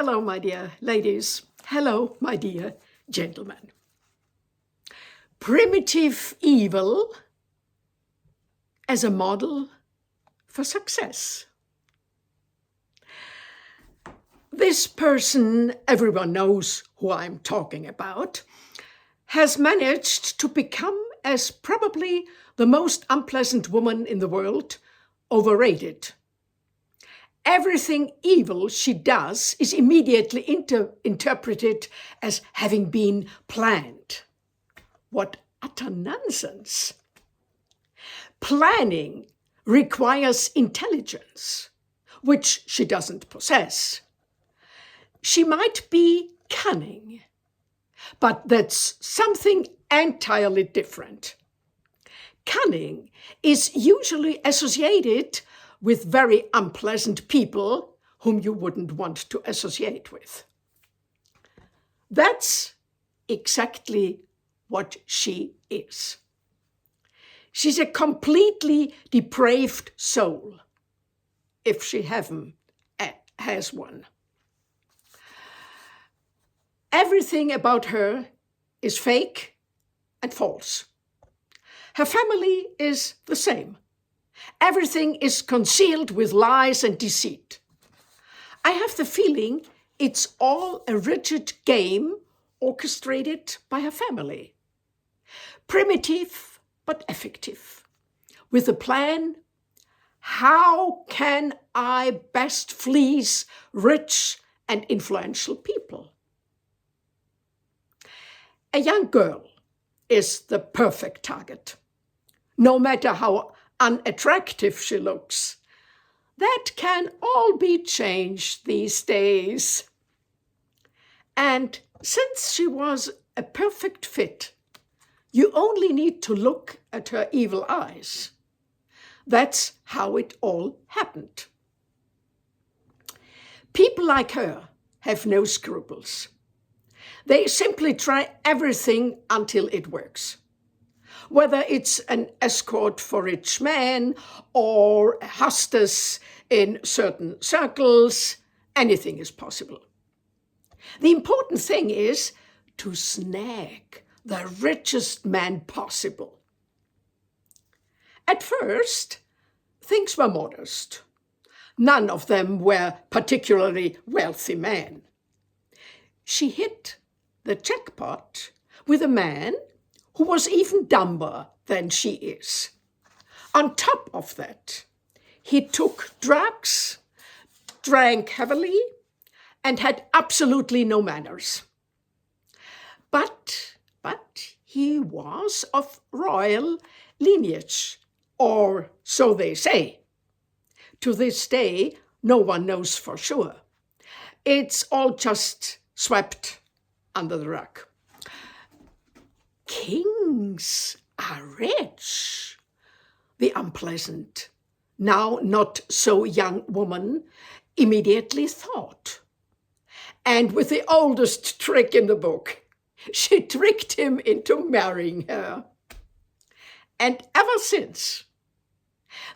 Hello, my dear ladies. Hello, my dear gentlemen. Primitive evil as a model for success. This person, everyone knows who I'm talking about, has managed to become, as probably the most unpleasant woman in the world, overrated. Everything evil she does is immediately interpreted as having been planned. What utter nonsense! Planning requires intelligence, which she doesn't possess. She might be cunning, but that's something entirely different. Cunning is usually associated with very unpleasant people whom you wouldn't want to associate with. That's exactly what she is. She's a completely depraved soul, if she has one. Everything about her is fake and false. Her family is the same. Everything is concealed with lies and deceit. I have the feeling it's all a rigid game orchestrated by her family. Primitive but effective, with a plan: how can I best fleece rich and influential people? A young girl is the perfect target, no matter how unattractive she looks. That can all be changed these days. And since she was a perfect fit, you only need to look at her evil eyes. That's how it all happened. People like her have no scruples. They simply try everything until it works. Whether it's an escort for rich men or a hostess in certain circles, anything is possible. The important thing is to snag the richest man possible. At first, things were modest. None of them were particularly wealthy men. She hit the jackpot with a man who was even dumber than she is. On top of that, he took drugs, drank heavily, and had absolutely no manners. But he was of royal lineage, or so they say. To this day, no one knows for sure. It's all just swept under the rug. Kings are rich, the unpleasant, now not so young woman immediately thought. And with the oldest trick in the book, she tricked him into marrying her. And ever since,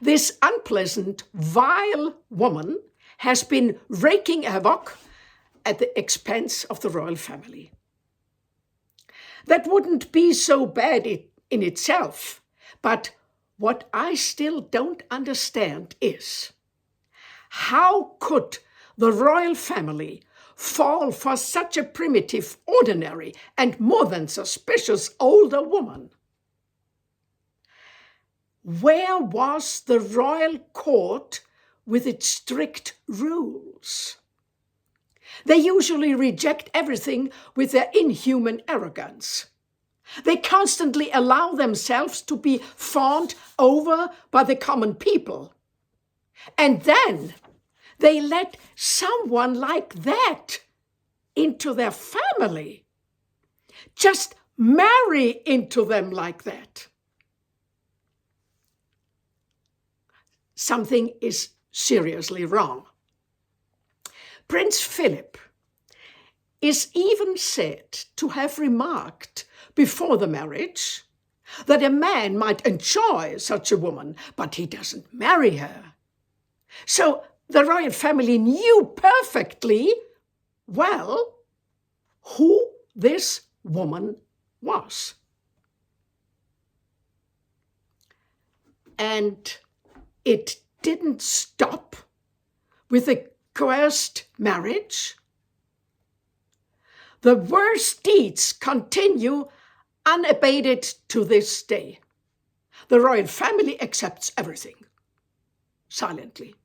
this unpleasant, vile woman has been raking havoc at the expense of the royal family. That wouldn't be so bad in itself, but what I still don't understand is, how could the royal family fall for such a primitive, ordinary, and more than suspicious older woman? Where was the royal court with its strict rules? They usually reject everything with their inhuman arrogance. They constantly allow themselves to be fawned over by the common people. And then they let someone like that into their family. Just marry into them like that. Something is seriously wrong. Prince Philip is even said to have remarked before the marriage that a man might enjoy such a woman, but he doesn't marry her. So the royal family knew perfectly well, who this woman was. And it didn't stop with a coerced marriage. The worst deeds continue unabated to this day. The royal family accepts everything, silently.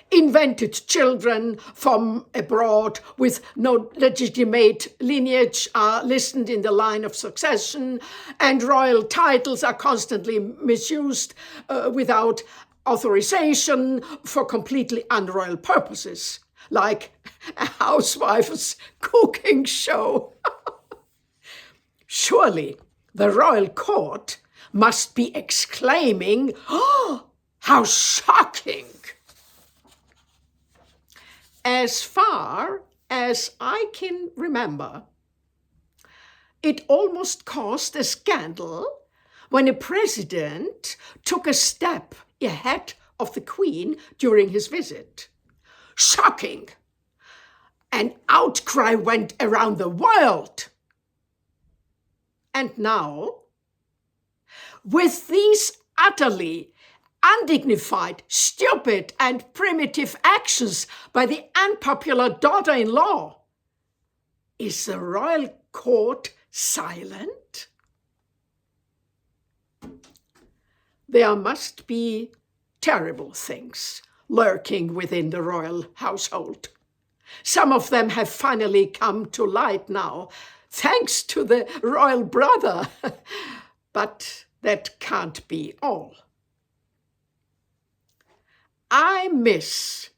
Invented children from abroad with no legitimate lineage are listed in the line of succession, and royal titles are constantly misused without authorization for completely unroyal purposes, like a housewife's cooking show. Surely the royal court must be exclaiming, "Oh, how shocking!" As far as I can remember, it almost caused a scandal when a president took a step ahead of the Queen during his visit. Shocking! An outcry went around the world. And now, with these utterly undignified, stupid, and primitive actions by the unpopular daughter-in-law, is the royal court silent? There must be terrible things lurking within the royal household. Some of them have finally come to light now, thanks to the royal brother. But that can't be all. I miss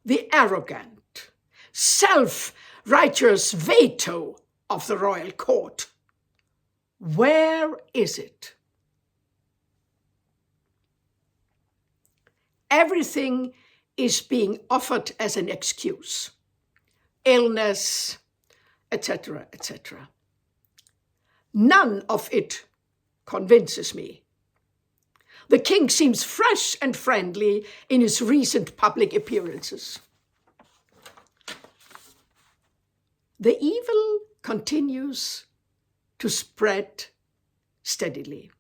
the arrogant, self-righteous veto of the royal court. Where is it? Everything is being offered as an excuse. Illness, etc., etc. None of it convinces me. The king seems fresh and friendly in his recent public appearances. The evil continues to spread steadily.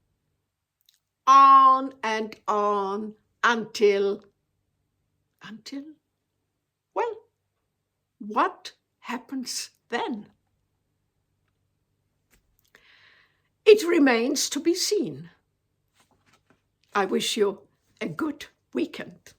On and on until, well, what happens then? It remains to be seen. I wish you a good weekend.